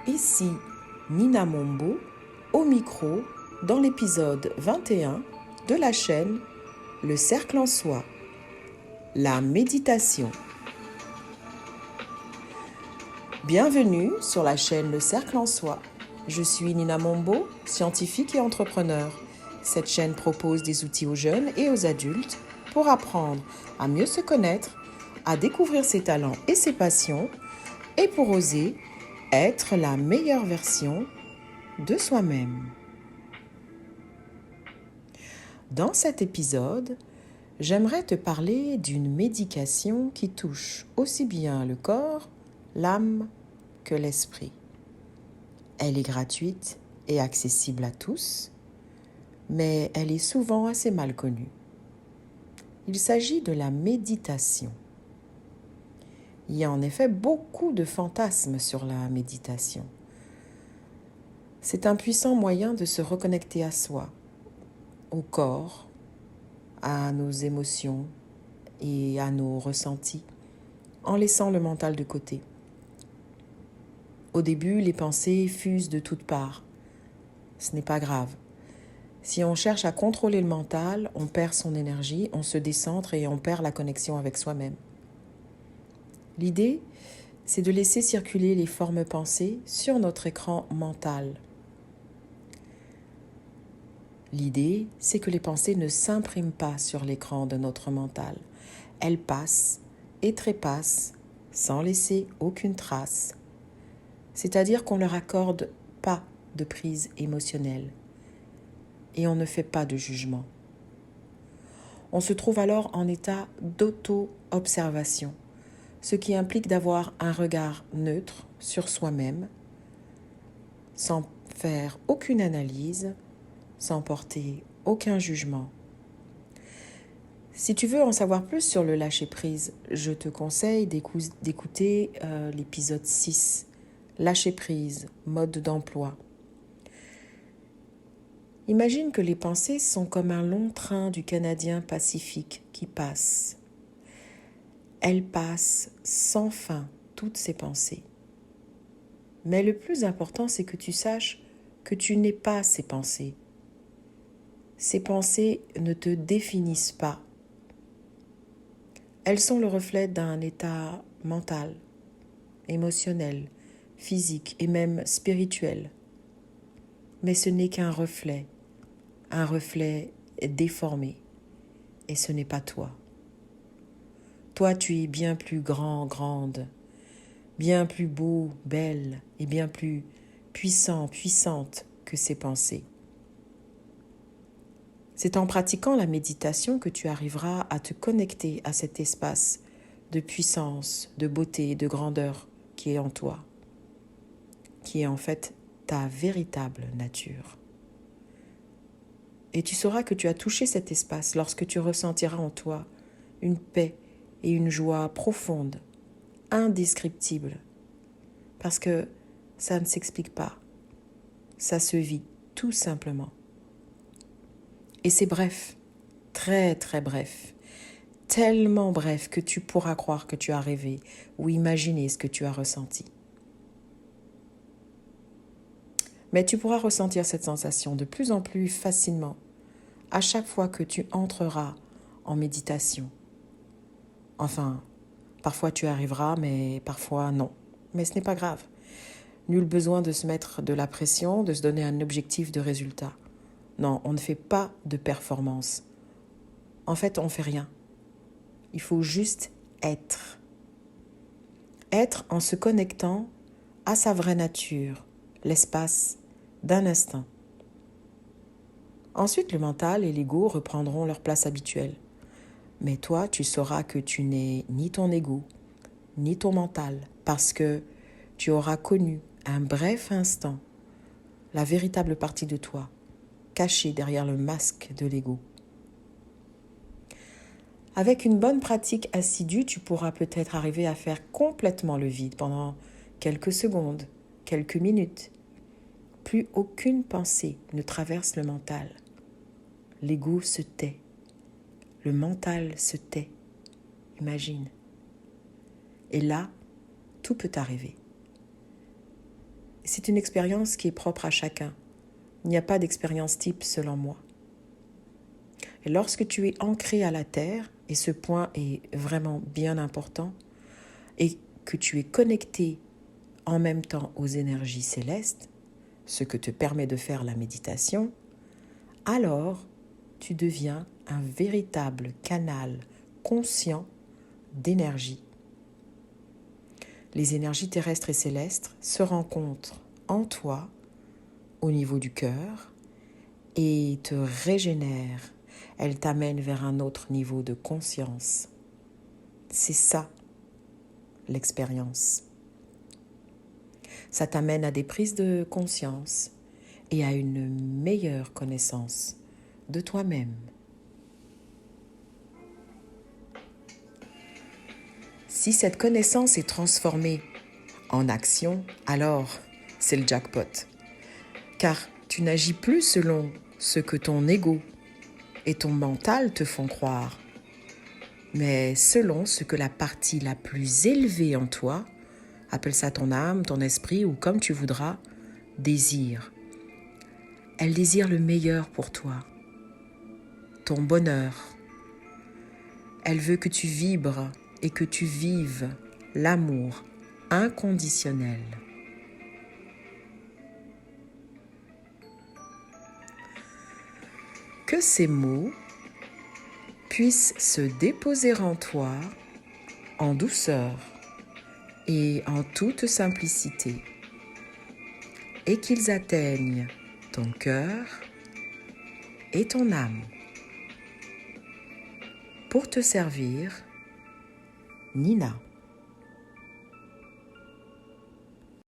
Ici Nina Mombo, au micro, dans l'épisode 21 de la chaîne Le Cercle en Soi, la méditation. Bienvenue sur la chaîne Le Cercle en Soi. Je suis Nina Mombo, scientifique et entrepreneur. Cette chaîne propose des outils aux jeunes et aux adultes pour apprendre à mieux se connaître, à découvrir ses talents et ses passions et pour oser être la meilleure version de soi-même. Dans cet épisode, j'aimerais te parler d'une médication qui touche aussi bien le corps, l'âme que l'esprit. Elle est gratuite et accessible à tous, mais elle est souvent assez mal connue. Il s'agit de la méditation. Il y a en effet beaucoup de fantasmes sur la méditation. C'est un puissant moyen de se reconnecter à soi, au corps, à nos émotions et à nos ressentis, en laissant le mental de côté. Au début, les pensées fusent de toutes parts. Ce n'est pas grave. Si on cherche à contrôler le mental, on perd son énergie, on se décentre et on perd la connexion avec soi-même. L'idée, c'est de laisser circuler les formes pensées sur notre écran mental. L'idée, c'est que les pensées ne s'impriment pas sur l'écran de notre mental. Elles passent et trépassent sans laisser aucune trace. C'est-à-dire qu'on ne leur accorde pas de prise émotionnelle et on ne fait pas de jugement. On se trouve alors en état d'auto-observation, ce qui implique d'avoir un regard neutre sur soi-même, sans faire aucune analyse, sans porter aucun jugement. Si tu veux en savoir plus sur le lâcher-prise, je te conseille d'écouter l'épisode 6, Lâcher-prise, mode d'emploi. Imagine que les pensées sont comme un long train du Canadien Pacifique qui passe. Elles passent sans fin, toutes ces pensées. Mais le plus important, c'est que tu saches que tu n'es pas ces pensées. Ces pensées ne te définissent pas. Elles sont le reflet d'un état mental, émotionnel, physique et même spirituel. Mais ce n'est qu'un reflet déformé. Et ce n'est pas toi. Toi, tu es bien plus grand, grande, bien plus beau, belle et bien plus puissant, puissante que ces pensées. C'est en pratiquant la méditation que tu arriveras à te connecter à cet espace de puissance, de beauté, de grandeur qui est en toi, qui est en fait ta véritable nature. Et tu sauras que tu as touché cet espace lorsque tu ressentiras en toi une paix et une joie profonde, indescriptible, parce que ça ne s'explique pas, ça se vit tout simplement. Et c'est bref, très très bref, tellement bref que tu pourras croire que tu as rêvé ou imaginer ce que tu as ressenti. Mais tu pourras ressentir cette sensation de plus en plus facilement à chaque fois que tu entreras en méditation. Enfin, parfois tu arriveras, mais parfois non. Mais ce n'est pas grave. Nul besoin de se mettre de la pression, de se donner un objectif de résultat. Non, on ne fait pas de performance. En fait, on ne fait rien. Il faut juste être. Être en se connectant à sa vraie nature, l'espace d'un instant. Ensuite, le mental et l'ego reprendront leur place habituelle. Mais toi, tu sauras que tu n'es ni ton ego, ni ton mental, parce que tu auras connu un bref instant la véritable partie de toi, cachée derrière le masque de l'ego. Avec une bonne pratique assidue, tu pourras peut-être arriver à faire complètement le vide pendant quelques secondes, quelques minutes. Plus aucune pensée ne traverse le mental. L'ego se tait. Le mental se tait. Imagine. Et là, tout peut arriver. C'est une expérience qui est propre à chacun. Il n'y a pas d'expérience type selon moi. Et lorsque tu es ancré à la terre, et ce point est vraiment bien important, et que tu es connecté en même temps aux énergies célestes, ce que te permet de faire la méditation, alors tu deviens un véritable canal conscient d'énergie. Les énergies terrestres et célestes se rencontrent en toi, au niveau du cœur, et te régénèrent. Elles t'amènent vers un autre niveau de conscience. C'est ça, l'expérience. Ça t'amène à des prises de conscience et à une meilleure connaissance de toi-même. Si cette connaissance est transformée en action, alors c'est le jackpot. Car tu n'agis plus selon ce que ton ego et ton mental te font croire, mais selon ce que la partie la plus élevée en toi, appelle ça ton âme, ton esprit ou comme tu voudras, désire. Elle désire le meilleur pour toi, ton bonheur. Elle veut que tu vibres et que tu vives l'amour inconditionnel. Que ces mots puissent se déposer en toi en douceur et en toute simplicité, et qu'ils atteignent ton cœur et ton âme. Pour te servir, Nina.